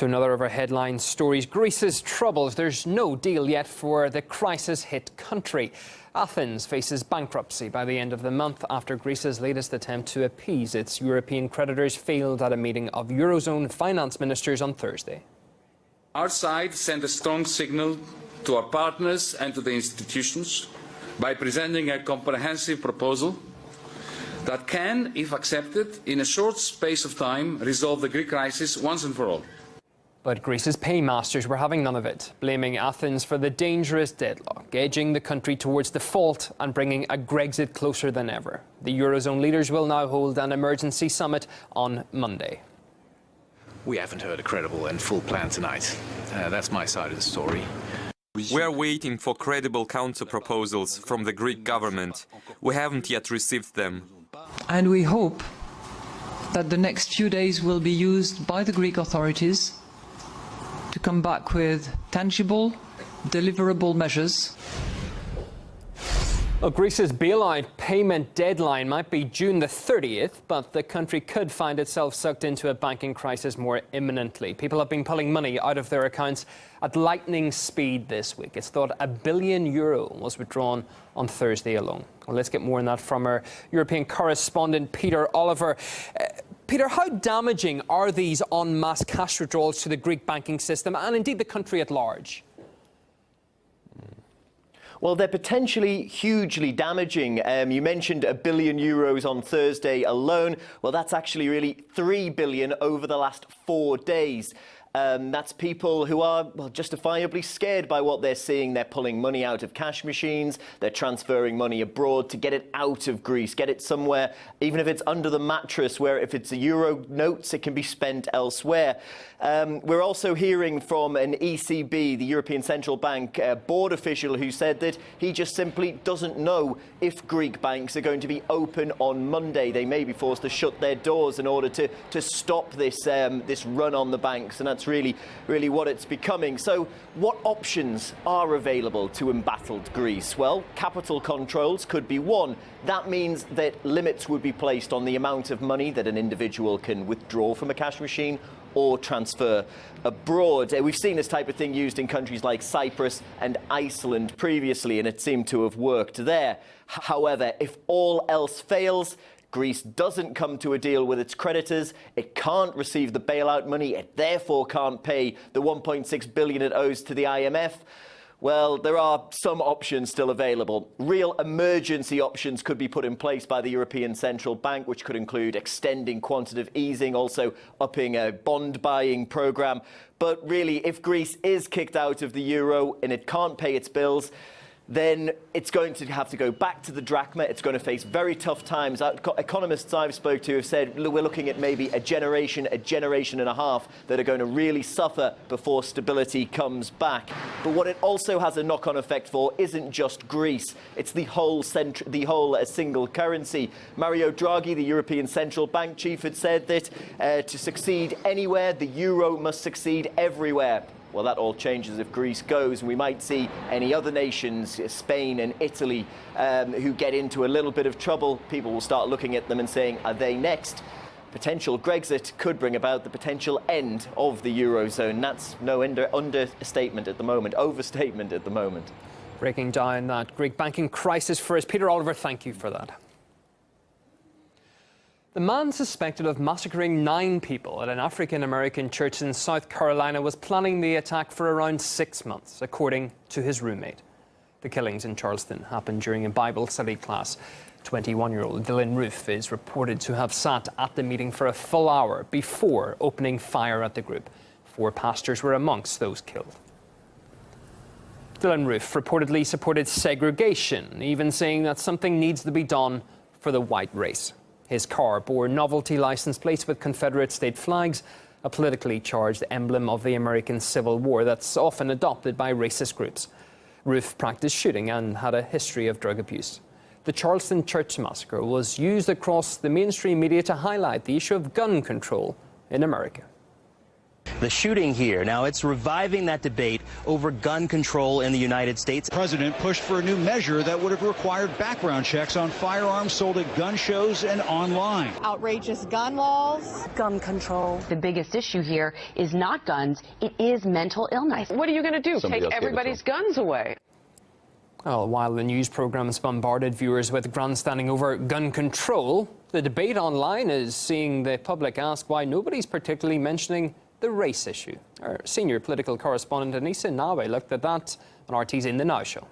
To another of our headline stories, Greece's troubles. There's no deal yet for the crisis-hit country. Athens faces bankruptcy by the end of the month after Greece's latest attempt to appease its European creditors failed at a meeting of Eurozone finance ministers on Thursday. Our side sent a strong signal to our partners and to the institutions by presenting a comprehensive proposal that can, if accepted, in a short space of time, resolve the Greek crisis once and for all. But Greece's paymasters were having none of it, blaming Athens for the dangerous deadlock, edging the country towards default and bringing a Grexit closer than ever. The Eurozone leaders will now hold an emergency summit on Monday. We haven't heard a credible and full plan tonight. That's my side of the story. We are waiting for credible counter-proposals from the Greek government. We haven't yet received them. And we hope that the next few days will be used by the Greek authorities to come back with tangible, deliverable measures. Well, Greece's bailout payment deadline might be June the 30th, but the country could find itself sucked into a banking crisis more imminently. People have been pulling money out of their accounts at lightning speed this week. It's thought €1 billion was withdrawn on Thursday alone. Well, let's get more on that from our European correspondent, Peter Oliver. Peter, how damaging are these en masse cash withdrawals to the Greek banking system and indeed the country at large? Well, they're potentially hugely damaging. You mentioned €1 billion on Thursday alone. Well, that's actually really $3 billion over the last 4 days. That's people who are, well, justifiably scared by what they're seeing. They're pulling money out of cash machines. They're transferring money abroad to get it out of Greece, get it somewhere, even if it's under the mattress, where if it's a euro notes, it can be spent elsewhere. We're also hearing from an ECB, the European Central Bank board official, who said that he just simply doesn't know if Greek banks are going to be open on Monday. They may be forced to shut their doors in order to stop this this run on the banks, and that's really what it's becoming. So what options are available to embattled Greece? Well, capital controls could be one. That means that limits would be placed on the amount of money that an individual can withdraw from a cash machine or transfer abroad. We've seen this type of thing used in countries like Cyprus and Iceland previously, and it seemed to have worked there. However, if all else fails, Greece doesn't come to a deal with its creditors, it can't receive the bailout money, it therefore can't pay the $1.6 billion it owes to the IMF, well, there are some options still available. Real emergency options could be put in place by the European Central Bank, which could include extending quantitative easing, also upping a bond buying programme. But really, if Greece is kicked out of the euro and it can't pay its bills, then it's going to have to go back to the drachma. It's going to face very tough times. Economists I've spoke to have said we're looking at maybe a generation and a half that are going to really suffer before stability comes back. But what it also has a knock-on effect for isn't just Greece. It's the whole single currency. Mario Draghi, the European Central Bank chief, had said that to succeed anywhere, the euro must succeed everywhere. Well, that all changes if Greece goes, and we might see any other nations, Spain and Italy, who get into a little bit of trouble. People will start looking at them and saying, are they next? Potential Grexit could bring about the potential end of the Eurozone. That's no overstatement at the moment. Breaking down that Greek banking crisis for us. Peter Oliver, thank you for that. The man suspected of massacring 9 people at an African-American church in South Carolina was planning the attack for around 6 months, according to his roommate. The killings in Charleston happened during a Bible study class. 21-year-old Dylan Roof is reported to have sat at the meeting for a full hour before opening fire at the group. 4 pastors were amongst those killed. Dylan Roof reportedly supported segregation, even saying that something needs to be done for the white race. His car bore novelty license plates with Confederate state flags, a politically charged emblem of the American Civil War that's often adopted by racist groups. Roof practiced shooting and had a history of drug abuse. The Charleston church massacre was used across the mainstream media to highlight the issue of gun control in America. The shooting here, now it's reviving that debate over gun control in the United States. The president pushed for a new measure that would have required background checks on firearms sold at gun shows and online. Outrageous gun laws. Gun control. The biggest issue here is not guns, it is mental illness. What are you going to do? Take everybody's guns away? Well, while the news programmes bombarded viewers with grandstanding over gun control, the debate online is seeing the public ask why nobody's particularly mentioning the race issue. Our senior political correspondent Anissa Nawe looked at that on RT's In the Now show.